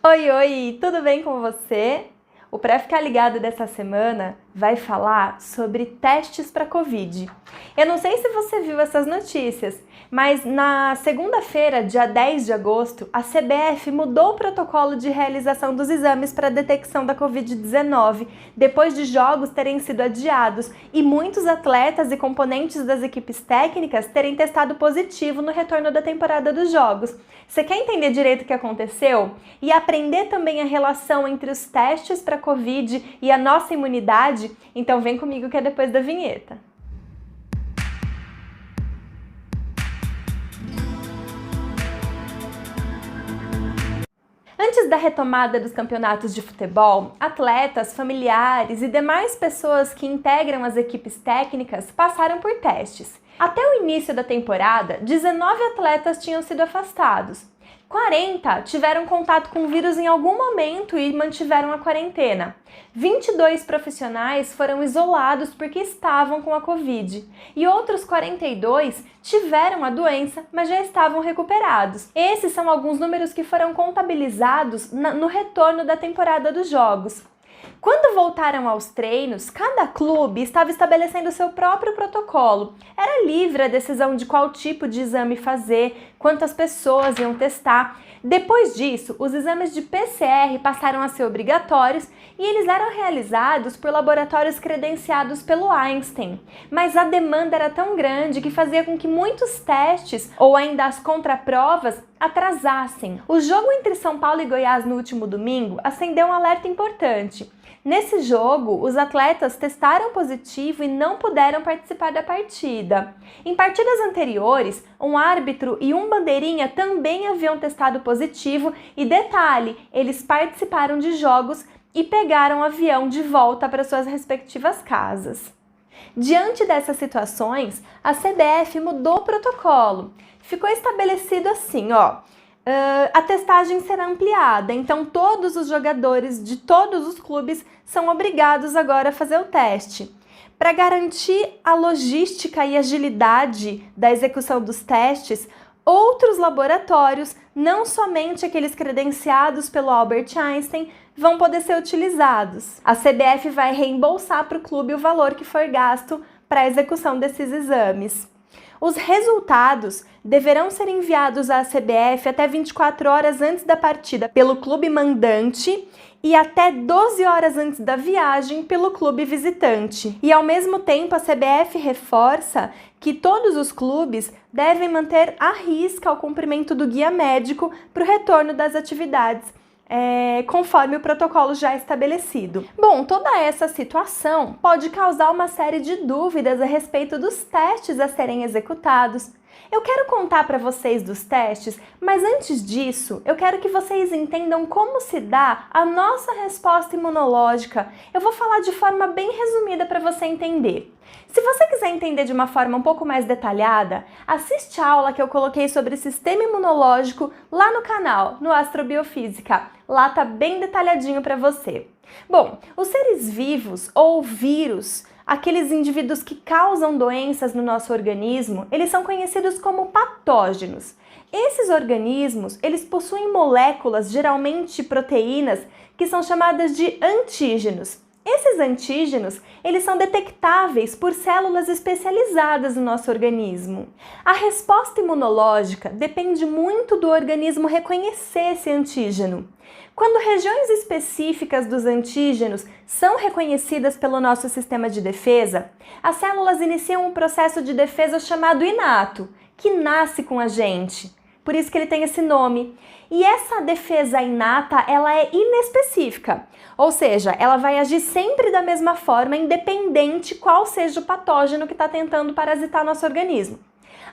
Oi, oi, tudo bem com você? O Pra Ficar Ligado dessa semana vai falar sobre testes para Covid. Eu não sei se você viu essas notícias, mas na segunda-feira, dia 10 de agosto, a CBF mudou o protocolo de realização dos exames para detecção da Covid-19, depois de jogos terem sido adiados e muitos atletas e componentes das equipes técnicas terem testado positivo no retorno da temporada dos jogos. Você quer entender direito o que aconteceu? E aprender também a relação entre os testes para Covid e a nossa imunidade? Então vem comigo que é depois da vinheta. Antes da retomada dos campeonatos de futebol, atletas, familiares e demais pessoas que integram as equipes técnicas passaram por testes. Até o início da temporada, 19 atletas tinham sido afastados. 40 tiveram contato com o vírus em algum momento e mantiveram a quarentena. 22 profissionais foram isolados porque estavam com a Covid. E outros 42 tiveram a doença, mas já estavam recuperados. Esses são alguns números que foram contabilizados no retorno da temporada dos jogos. Quando voltaram aos treinos, cada clube estava estabelecendo seu próprio protocolo. Era livre a decisão de qual tipo de exame fazer, quantas pessoas iam testar. Depois disso, os exames de PCR passaram a ser obrigatórios e eles eram realizados por laboratórios credenciados pelo Einstein. Mas a demanda era tão grande que fazia com que muitos testes, ou ainda as contraprovas, atrasassem. O jogo entre São Paulo e Goiás no último domingo acendeu um alerta importante. Nesse jogo, os atletas testaram positivo e não puderam participar da partida. Em partidas anteriores, um árbitro e um bandeirinha também haviam testado positivo e, detalhe, eles participaram de jogos e pegaram avião de volta para suas respectivas casas. Diante dessas situações, a CBF mudou o protocolo. Ficou estabelecido assim, a testagem será ampliada, então todos os jogadores de todos os clubes são obrigados agora a fazer o teste. Para garantir a logística e agilidade da execução dos testes, outros laboratórios, não somente aqueles credenciados pelo Albert Einstein, vão poder ser utilizados. A CBF vai reembolsar para o clube o valor que for gasto para a execução desses exames. Os resultados deverão ser enviados à CBF até 24 horas antes da partida pelo clube mandante e até 12 horas antes da viagem pelo clube visitante. E ao mesmo tempo a CBF reforça que todos os clubes devem manter à risca o cumprimento do guia médico para o retorno das atividades, conforme o protocolo já estabelecido. Bom, toda essa situação pode causar uma série de dúvidas a respeito dos testes a serem executados. Eu quero contar para vocês dos testes, mas antes disso, eu quero que vocês entendam como se dá a nossa resposta imunológica. Eu vou falar de forma bem resumida para você entender. Se você quiser entender de uma forma um pouco mais detalhada, assiste a aula que eu coloquei sobre sistema imunológico lá no canal, no Astrobiofísica. Lá tá bem detalhadinho para você. Bom, os seres vivos ou vírus, aqueles indivíduos que causam doenças no nosso organismo, eles são conhecidos como patógenos. Esses organismos, eles possuem moléculas, geralmente proteínas, que são chamadas de antígenos. Esses antígenos, eles são detectáveis por células especializadas no nosso organismo. A resposta imunológica depende muito do organismo reconhecer esse antígeno. Quando regiões específicas dos antígenos são reconhecidas pelo nosso sistema de defesa, as células iniciam um processo de defesa chamado inato, que nasce com a gente. Por isso que ele tem esse nome. E essa defesa inata, ela é inespecífica, ou seja, ela vai agir sempre da mesma forma, independente qual seja o patógeno que está tentando parasitar nosso organismo.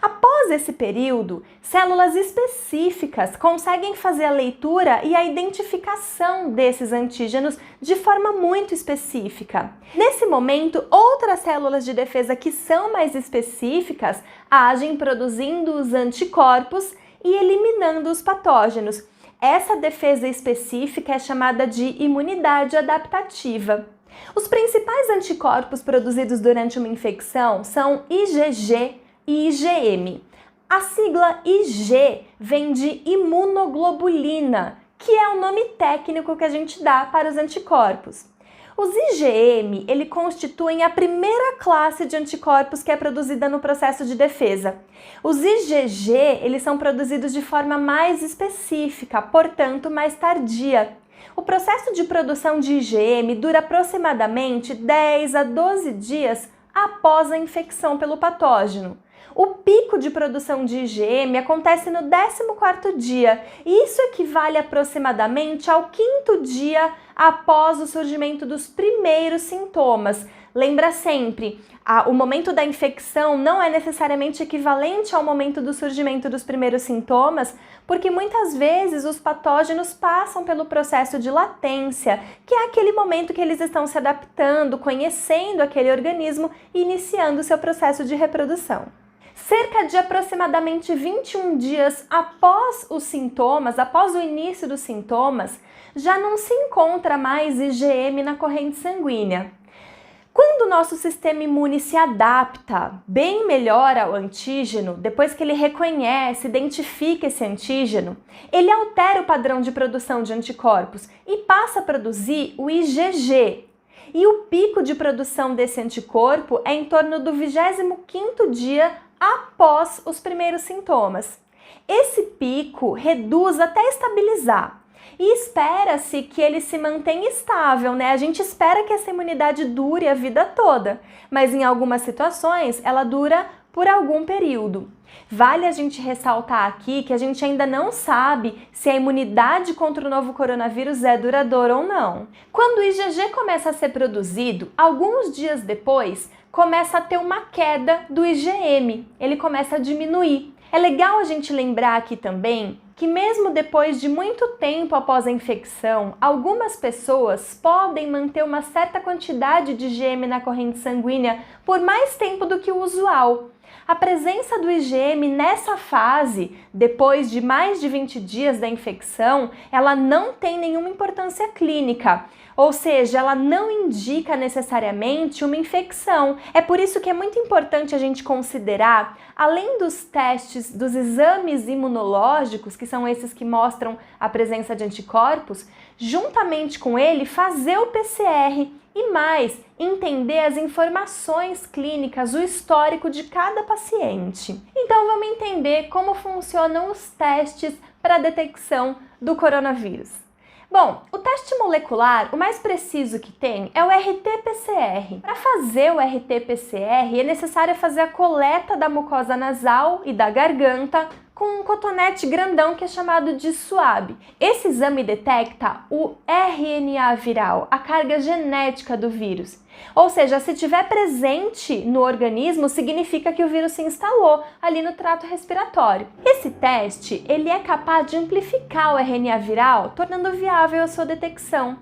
Após esse período, células específicas conseguem fazer a leitura e a identificação desses antígenos de forma muito específica. Nesse momento, outras células de defesa que são mais específicas agem produzindo os anticorpos e eliminando os patógenos. Essa defesa específica é chamada de imunidade adaptativa. Os principais anticorpos produzidos durante uma infecção são IgG e IgM. A sigla Ig vem de imunoglobulina, que é o nome técnico que a gente dá para os anticorpos. Os IgM, ele constituem a primeira classe de anticorpos que é produzida no processo de defesa. Os IgG, eles são produzidos de forma mais específica, portanto, mais tardia. O processo de produção de IgM dura aproximadamente 10 a 12 dias após a infecção pelo patógeno. O pico de produção de IgM acontece no 14º dia e isso equivale aproximadamente ao 5º dia após o surgimento dos primeiros sintomas. Lembra sempre, o momento da infecção não é necessariamente equivalente ao momento do surgimento dos primeiros sintomas, porque muitas vezes os patógenos passam pelo processo de latência, que é aquele momento que eles estão se adaptando, conhecendo aquele organismo e iniciando seu processo de reprodução. Cerca de aproximadamente 21 dias após os sintomas, após o início dos sintomas, já não se encontra mais IgM na corrente sanguínea. Quando o nosso sistema imune se adapta bem melhor ao antígeno, depois que ele reconhece, identifica esse antígeno, ele altera o padrão de produção de anticorpos e passa a produzir o IgG. E o pico de produção desse anticorpo é em torno do 25º dia após os primeiros sintomas. Esse pico reduz até estabilizar. E espera-se que ele se mantenha estável, né? A gente espera que essa imunidade dure a vida toda, mas em algumas situações ela dura por algum período. Vale a gente ressaltar aqui que a gente ainda não sabe se a imunidade contra o novo coronavírus é duradoura ou não. Quando o IgG começa a ser produzido, alguns dias depois, começa a ter uma queda do IgM, ele começa a diminuir. É legal a gente lembrar aqui também que mesmo depois de muito tempo após a infecção, algumas pessoas podem manter uma certa quantidade de IgM na corrente sanguínea por mais tempo do que o usual. A presença do IgM nessa fase, depois de mais de 20 dias da infecção, ela não tem nenhuma importância clínica, ou seja, ela não indica necessariamente uma infecção. É por isso que é muito importante a gente considerar, além dos testes, dos exames imunológicos, que são esses que mostram a presença de anticorpos, juntamente com ele fazer o PCR e mais, entender as informações clínicas, o histórico de cada paciente. Então vamos entender como funcionam os testes para a detecção do coronavírus. Bom, o teste molecular, o mais preciso que tem é o RT-PCR. Para fazer o RT-PCR é necessário fazer a coleta da mucosa nasal e da garganta com um cotonete grandão que é chamado de swab. Esse exame detecta o RNA viral, a carga genética do vírus. Ou seja, se estiver presente no organismo, significa que o vírus se instalou ali no trato respiratório. Esse teste, ele é capaz de amplificar o RNA viral, tornando viável a sua detecção.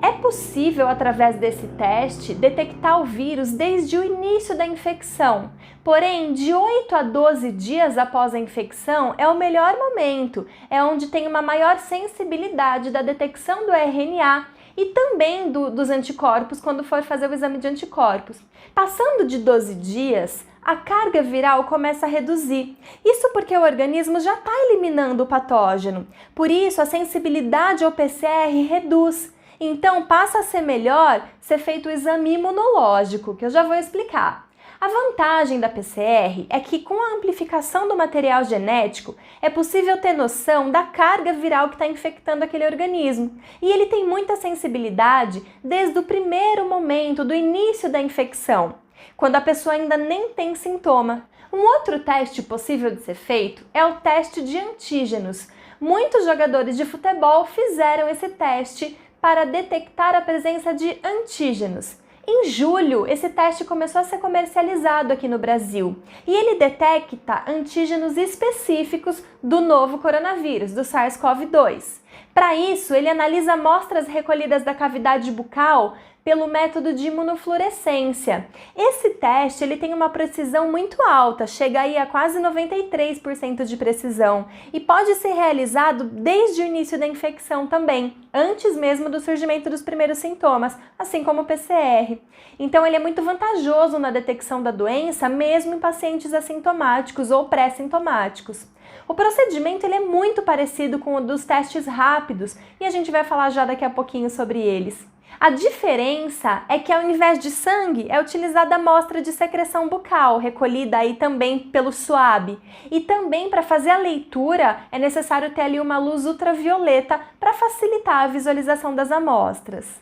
É possível, através desse teste, detectar o vírus desde o início da infecção. Porém, de 8 a 12 dias após a infecção é o melhor momento, é onde tem uma maior sensibilidade da detecção do RNA e também dos anticorpos quando for fazer o exame de anticorpos. Passando de 12 dias, a carga viral começa a reduzir. Isso porque o organismo já está eliminando o patógeno. Por isso, a sensibilidade ao PCR reduz. Então, passa a ser melhor ser feito o exame imunológico, que eu já vou explicar. A vantagem da PCR é que com a amplificação do material genético é possível ter noção da carga viral que está infectando aquele organismo. E ele tem muita sensibilidade desde o primeiro momento, do início da infecção, quando a pessoa ainda nem tem sintoma. Um outro teste possível de ser feito é o teste de antígenos. Muitos jogadores de futebol fizeram esse teste para detectar a presença de antígenos. Em julho, esse teste começou a ser comercializado aqui no Brasil e ele detecta antígenos específicos do novo coronavírus, do SARS-CoV-2. Para isso, ele analisa amostras recolhidas da cavidade bucal pelo método de imunofluorescência. Esse teste ele tem uma precisão muito alta, chega aí a quase 93% de precisão e pode ser realizado desde o início da infecção também, antes mesmo do surgimento dos primeiros sintomas, assim como o PCR. Então ele é muito vantajoso na detecção da doença, mesmo em pacientes assintomáticos ou pré-sintomáticos. O procedimento ele é muito parecido com o dos testes rápidos e a gente vai falar já daqui a pouquinho sobre eles. A diferença é que ao invés de sangue é utilizada amostra de secreção bucal, recolhida aí também pelo suave. E também para fazer a leitura é necessário ter ali uma luz ultravioleta para facilitar a visualização das amostras.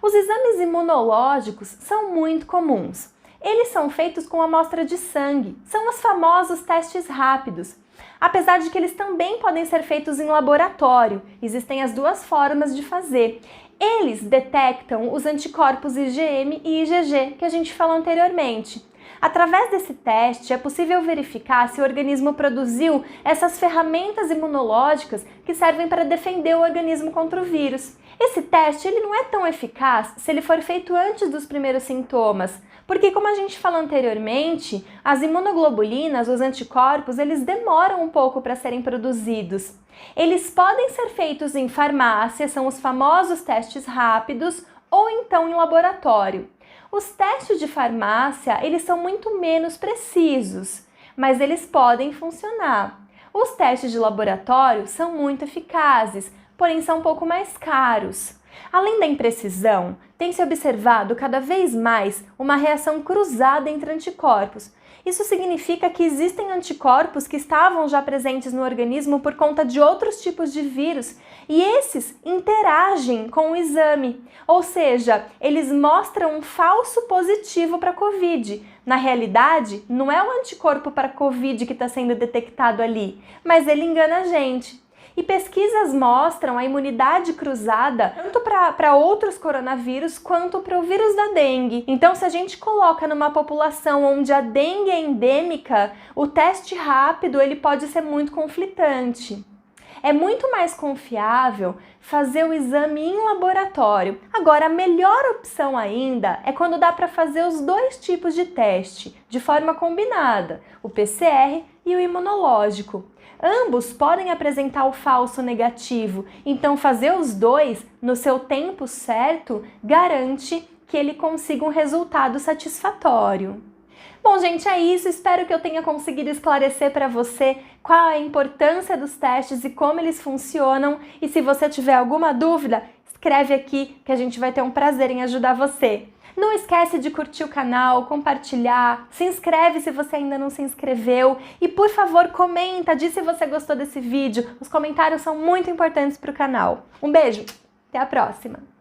Os exames imunológicos são muito comuns. Eles são feitos com amostra de sangue, são os famosos testes rápidos. Apesar de que eles também podem ser feitos em laboratório, existem as duas formas de fazer. Eles detectam os anticorpos IgM e IgG que a gente falou anteriormente. Através desse teste, é possível verificar se o organismo produziu essas ferramentas imunológicas que servem para defender o organismo contra o vírus. Esse teste ele não é tão eficaz se ele for feito antes dos primeiros sintomas, porque como a gente falou anteriormente, as imunoglobulinas, os anticorpos, eles demoram um pouco para serem produzidos. Eles podem ser feitos em farmácia, são os famosos testes rápidos, ou então em laboratório. Os testes de farmácia, eles são muito menos precisos, mas eles podem funcionar. Os testes de laboratório são muito eficazes, porém são um pouco mais caros. Além da imprecisão, tem se observado cada vez mais uma reação cruzada entre anticorpos. Isso significa que existem anticorpos que estavam já presentes no organismo por conta de outros tipos de vírus e esses interagem com o exame, ou seja, eles mostram um falso positivo para a COVID. Na realidade, não é o anticorpo para a COVID que está sendo detectado ali, mas ele engana a gente. E pesquisas mostram a imunidade cruzada tanto para outros coronavírus quanto para o vírus da dengue. Então, se a gente coloca numa população onde a dengue é endêmica, o teste rápido ele pode ser muito conflitante. É muito mais confiável fazer o exame em laboratório. Agora, a melhor opção ainda é quando dá para fazer os dois tipos de teste, de forma combinada, o PCR e o imunológico. Ambos podem apresentar o falso negativo, então fazer os dois no seu tempo certo garante que ele consiga um resultado satisfatório. Bom, gente, é isso. Espero que eu tenha conseguido esclarecer para você qual é a importância dos testes e como eles funcionam. E se você tiver alguma dúvida, escreve aqui que a gente vai ter um prazer em ajudar você. Não esquece de curtir o canal, compartilhar, se inscreve se você ainda não se inscreveu e, por favor, comenta, diz se você gostou desse vídeo. Os comentários são muito importantes para o canal. Um beijo, até a próxima!